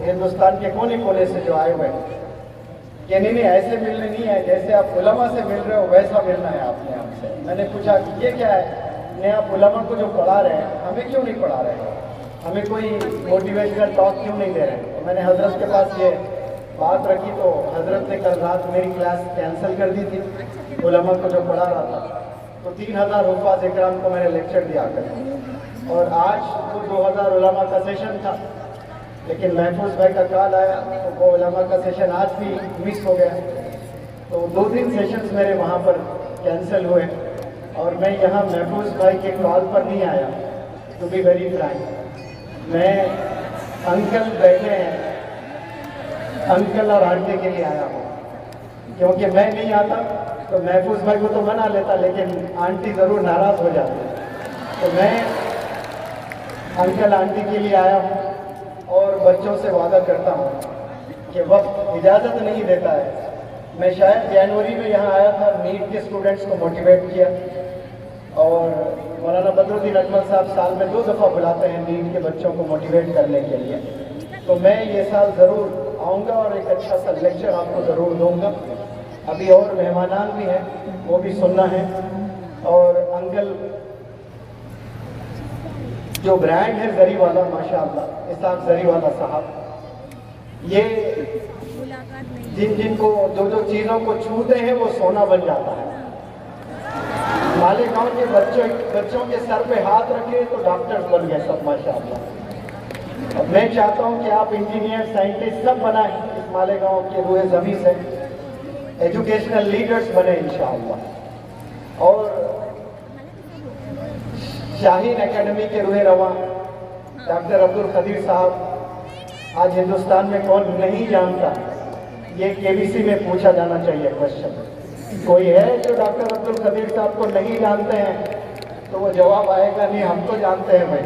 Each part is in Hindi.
हिंदुस्तान के कोने कोने से जो आए हुए हैं कि नहीं ऐसे मिलने नहीं है, जैसे आप उलमा से मिल रहे हो वैसा मिलना है आपने हमसे। मैंने पूछा कि ये क्या है, नहीं आप उलमा को जो पढ़ा रहे हैं हमें क्यों नहीं पढ़ा रहे, हमें कोई मोटिवेशनल टॉक क्यों नहीं दे रहे हैं। तो मैंने हजरत के पास ये बात रखी तो हजरत ने कल रात मेरी क्लास कैंसिल कर दी थी उलमा को जो पढ़ा रहा था। तो 3000 हुफ़ाज़ इकराम को मैंने लेक्चर दिया कर, और आज तो 2000 उलमा का सेशन था, लेकिन महफूज भाई का कॉल आया तो वो उलमा का सेशन आज भी मिस हो गया। तो 2-3 सेशंस मेरे वहाँ पर कैंसिल हुए और मैं यहाँ महफूज भाई के कॉल पर नहीं आया। टू बी वेरी फ्रैंक, मैं अंकल बैठे हैं, अंकल और आंटी के लिए आया हूँ, क्योंकि मैं नहीं आता तो महफूज भाई को तो मना लेता, लेकिन आंटी ज़रूर नाराज़ हो जाती। तो मैं अंकल आंटी के लिए आया हूँ और बच्चों से वादा करता हूँ कि वक्त इजाज़त नहीं देता है। मैं शायद जनवरी में यहाँ आया था, नीट के स्टूडेंट्स को मोटिवेट किया, और मौलाना बदरुद्दीन अजमल साहब साल में 2 दफ़ा बुलाते हैं नीट के बच्चों को मोटिवेट करने के लिए। तो मैं ये साल ज़रूर आऊँगा और एक अच्छा सा लेक्चर आपको ज़रूर दूँगा। अभी और मेहमानान भी हैं, वो भी सुनना है। और अंकल जो ब्रांड है जरीवाला, माशाअल्लाह इसाक जरीवाला साहब, ये जिनको जो चीज़ों को छूते हैं वो सोना बन जाता है। मालेगांव के बच्चों के सर पे हाथ रखे तो डॉक्टर्स बन गए सब, माशाअल्लाह। अब मैं चाहता हूँ कि आप इंजीनियर साइंटिस्ट सब बनाएं इस मालेगांव के रूए ज़मीन से, एजुकेशनल लीडर्स बने इंशाअल्लाह। और शाहीन एकेडमी के रूए रवा डॉक्टर अब्दुल कदीर साहब, आज हिंदुस्तान में कौन नहीं जानता, ये केबीसी में पूछा जाना चाहिए क्वेश्चन। कोई है जो डॉक्टर अब्दुल कदीर साहब को नहीं जानते हैं? तो वो जवाब आएगा नहीं, हम तो जानते हैं भाई।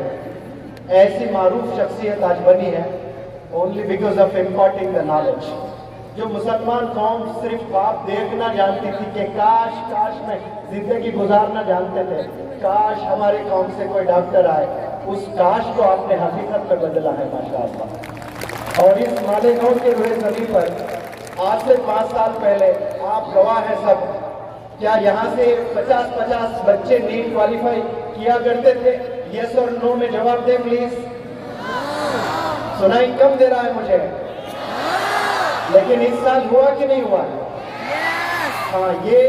ऐसी मारूफ शख्सियत आज बनी है only because of imparting the knowledge. जो मुसलमान कौम सिर्फ बाप देखना जानती थी कि काश काश में जिंदगी गुजारना जानते थे, काश हमारे कौम से कोई डॉक्टर आए, उस काश को आपने हकीकत में बदला है माशाअल्लाह। और इस मालेगांव के रूए ज़मीन पर आज से 5 साल पहले, आप गवाह हैं सब, क्या यहाँ से 50-50 बच्चे नीट क्वालिफाई किया करते थे? यस और नो में जवाब दे प्लीज। सुनाई कम दे रहा है मुझे, लेकिन इस साल हुआ कि नहीं हुआ? हाँ, ये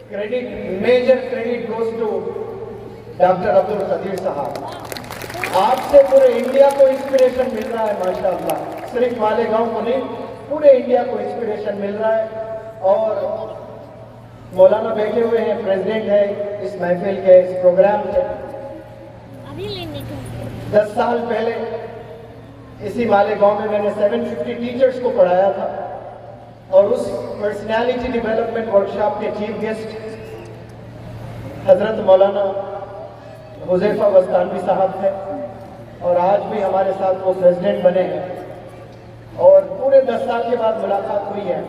credit, major credit goes to doctor Abdul Qadeer साहब। आपसे पूरे इंडिया को इंस्पिरेशन मिल रहा है माशाअल्लाह, सिर्फ मालेगांव को नहीं, पूरे इंडिया को इंस्पिरेशन मिल रहा है। और मौलाना बैठे हुए हैं, प्रेसिडेंट है इस महफिल के, इस प्रोग्राम के। 10 साल पहले इसी मालेगांव में मैंने 750 टीचर्स को पढ़ाया था, और उस पर्सनालिटी डेवलपमेंट वर्कशॉप के चीफ गेस्ट हजरत मौलाना हुज़ैफा बस्तानवी साहब थे, और आज भी हमारे साथ वो प्रेसिडेंट बने हैं। और पूरे 10 साल के बाद मुलाकात हुई है।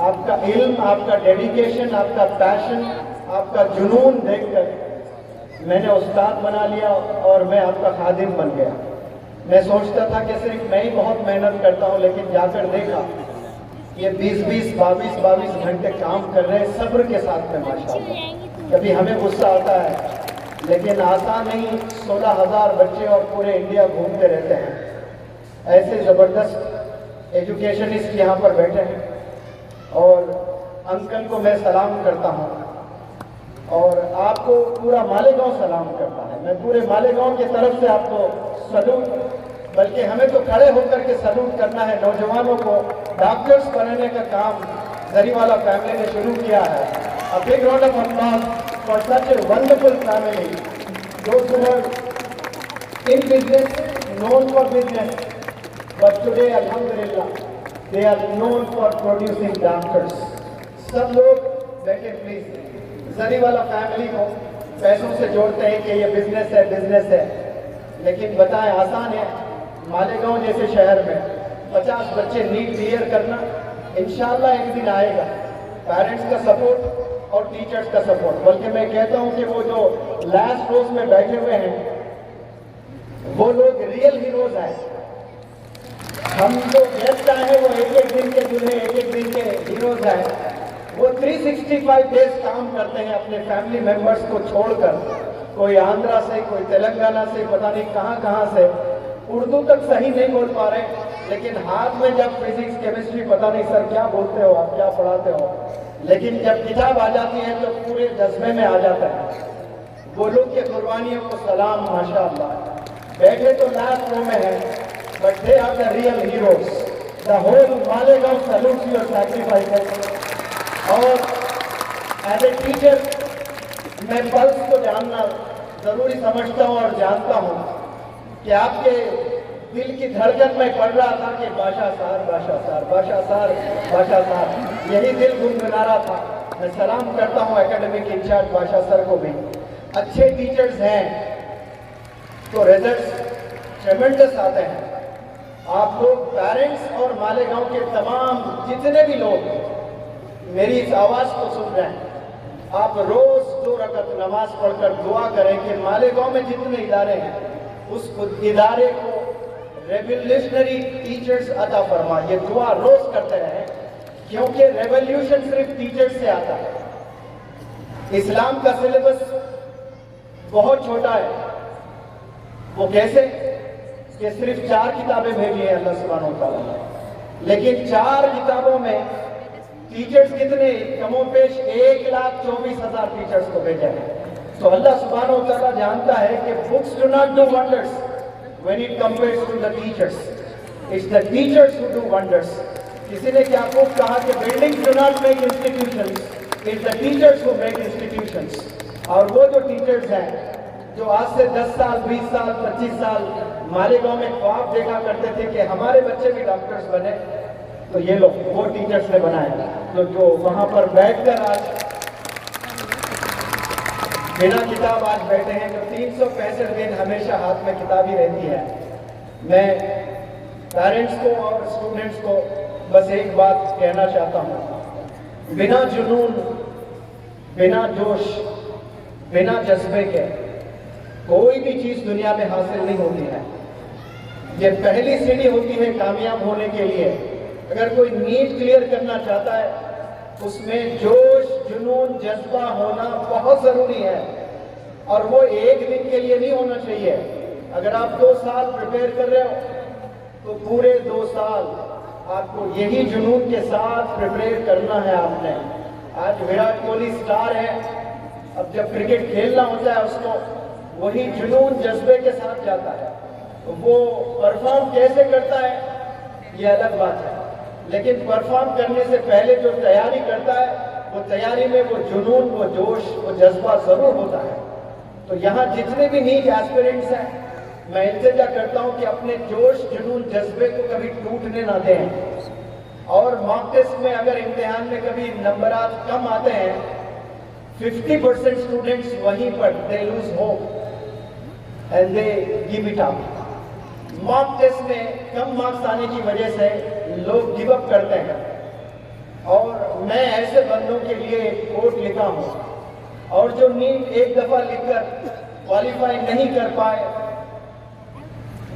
आपका इल्म, आपका डेडिकेशन, आपका पैशन, आपका जुनून देखकर मैंने उस्ताद बना लिया और मैं आपका खादिम बन गया। मैं सोचता था कि सिर्फ मैं ही बहुत मेहनत करता हूँ, लेकिन जाकर देखा ये 20-20, 22-22 घंटे काम कर रहे हैं सब्र के साथ में माशाअल्लाह। कभी हमें गुस्सा आता है, लेकिन आसान नहीं। 16,000 बच्चे और पूरे इंडिया घूमते रहते हैं। ऐसे ज़बरदस्त एजुकेशनिस्ट यहाँ पर बैठे हैं, और अंकल को मैं सलाम करता हूँ, और आपको पूरा मालेगांव सलाम करता है। मैं पूरे मालेगांव की तरफ से आपको सलूट, बल्कि हमें तो खड़े होकर के सलूट करना है। नौजवानों को डॉक्टर्स बनाने का काम जरीवाला फैमिली ने शुरू किया है। A big round of applause for such a wonderful family, those who were in business, known for business, but today alhamdulillah they are known for producing doctors. सब लोग बैठे प्लीज। जरीवाला फैमिली को पैसों से जोड़ते हैं कि ये बिजनेस है, लेकिन बताएं आसान है? मालेगांव जैसे शहर में 50 बच्चे नीट क्लियर करना इंशाल्लाह एक दिन आएगा। पेरेंट्स का सपोर्ट और टीचर्स का सपोर्ट, बल्कि मैं कहता हूं कि वो जो लास्ट रोज में बैठे हुए हैं वो लोग रियल हीरोज हैं। हम जो गेस्ट आए हैं वो एक एक दिन के दूल्हे, एक एक दिन के हीरोज हैं। वो 365 डेज काम करते हैं अपने फैमिली मेंबर्स को छोड़कर। कोई आंध्रा से, कोई तेलंगाना से, पता नहीं कहाँ कहाँ से, उर्दू तक सही नहीं बोल पा रहे, लेकिन हाथ में जब फिजिक्स केमिस्ट्री, पता नहीं सर क्या बोलते हो आप, क्या पढ़ाते हो, लेकिन जब किताब आ जाती है तो पूरे जज्बे में आ जाता है। वो लोग के कुर्बानियों को सलाम, माशाअल्लाह। बैठे तो लास्ट रो में है, but they are the real heroes. The whole Malegaon salutes your sacrifices. और एज ए टीचर मैं पल्स को जानना जरूरी समझता हूँ और जानता हूँ कि आपके दिल की धड़कन में पड़ रहा था कि भाषा सार, भाषा सार, भाषा सार, भाषा सार, यही दिल गुनगुना रहा था। मैं सलाम करता हूँ एकेडमिक इंचार्ज भाषा सर को भी। अच्छे टीचर्स हैं तो रिजल्ट्स ट्रेमेंडस आते हैं। आप लोग पेरेंट्स और मालेगांव के तमाम जितने भी लोग मेरी इस आवाज को सुन रहे हैं, आप रोज 2 रकअत नमाज पढ़कर दुआ करें कि मालेगांव में जितने इदारे हैं उस इदारे को रेवोल्यूशनरी टीचर्स अता फरमा। ये दुआ रोज करते रहें, क्योंकि रेवोल्यूशन सिर्फ टीचर्स से आता है। इस्लाम का सिलेबस बहुत छोटा है। वो कैसे कि सिर्फ 4 किताबें भेजी है अल्लाह सुब्हानहू व तआला ने, लेकिन 4 किताबों में टीचर्स कितने, कमोपेश 1,24,000 टीचर्स को भेजा है। तो अल्लाह सुब्हानहू व तआला जानता है कि books do not do wonders when it compares to the teachers, it's the teachers who do wonders. किसी ने क्या खूब कहा कि buildings do not make institutions, it's the teachers who make institutions. और वो जो टीचर्स हैं जो आज से 10 साल, 20 साल, 25 साल मालेगांव में ख्वाब देखा करते थे कि हमारे बच्चे भी डॉक्टर्स बने, तो ये लोग वो टीचर्स ने बनाए। तो जो वहां पर बैठकर आज बिना किताब आज बैठे हैं, जो 365 दिन हमेशा हाथ में किताब ही रहती है। मैं पेरेंट्स को और स्टूडेंट्स को बस एक बात कहना चाहता हूं, बिना जुनून, बिना जोश, बिना जज्बे के कोई भी चीज दुनिया में हासिल नहीं होती है। ये पहली सीढ़ी होती है कामयाब होने के लिए। अगर कोई नीट क्लियर करना चाहता है, उसमें जोश, जुनून, जज्बा होना बहुत जरूरी है, और वो एक दिन के लिए नहीं होना चाहिए। अगर आप 2 साल प्रिपेयर कर रहे हो तो पूरे 2 साल आपको यही जुनून के साथ प्रिपेयर करना है आपने। आज विराट कोहली स्टार है, अब जब क्रिकेट खेलना होता है उसको वही जुनून जज्बे के साथ जाता है। तो वो परफॉर्म कैसे करता है ये अलग बात है, लेकिन परफॉर्म करने से पहले जो तैयारी करता है, वो तैयारी में वो जुनून, वो जोश, वो जज्बा जरूर होता है। तो यहाँ जितने भी नीट एस्पिरेंट्स हैं, मैं इल्तिजा करता हूँ कि अपने जोश, जुनून, जज्बे को कभी टूटने ना दें। और मॉक टेस्ट में अगर इम्तिहान में कभी नंबरात कम आते हैं, 50% स्टूडेंट्स वहीं पर they lose hope and they give it up. Mock test में कम मार्क्स आने की वजह से लोग गिव अप करते हैं। और मैं ऐसे बंदों के लिए एक कोट लिखा हूं, और जो नीट एक दफा लिखकर क्वालिफाई नहीं कर पाए,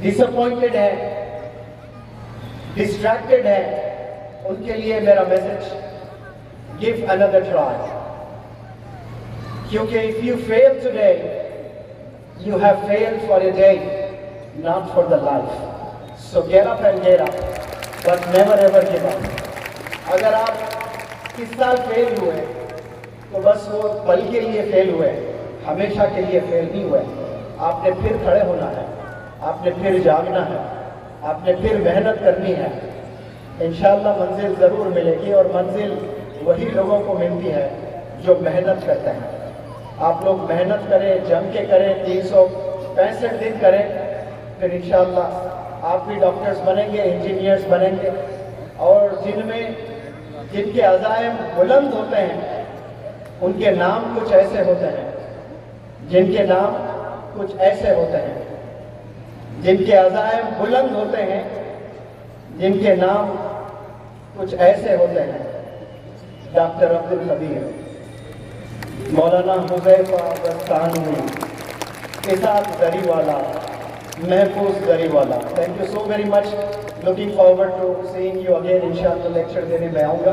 डिसअपॉइंटेड है, डिस्ट्रैक्टेड है, उनके लिए मेरा मैसेज, गिव अनदर ट्राई। क्योंकि if you fail today, you have failed for a day, not for the life. So get up and get up, but never ever give up. अगर आप इस साल फेल हुए तो बस वो पल के लिए फेल हुए, हमेशा के लिए फेल नहीं हुए। आपने फिर खड़े होना है, आपने फिर जागना है, आपने फिर मेहनत करनी है। इंशाअल्लाह मंजिल जरूर मिलेगी, और मंजिल वही लोगों को मिलती है जो मेहनत करते हैं। आप लोग मेहनत करें, जम के करें, 365 दिन करें, फिर इंशाअल्लाह आप भी डॉक्टर्स बनेंगे, इंजीनियर्स बनेंगे। और जिनके अज़ाइम बुलंद होते हैं, उनके नाम कुछ ऐसे होते हैं, जिनके नाम कुछ ऐसे होते हैं, जिनके अज़ाइम बुलंद होते हैं, जिनके नाम कुछ ऐसे होते हैं। Doctor Abdul Kabir, Maulana Huzaifa बस्तानी, Ishaq Zariwala, Mahfooz Zariwala. Thank you so very much. Looking forward to seeing you again इंशाअल्लाह लेक्चर देने में आऊँगा।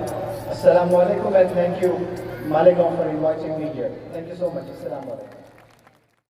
अस्सलाम वालेकुम and thank you Malegaon for inviting me here. Thank you so much. अस्सलाम वालेकुम।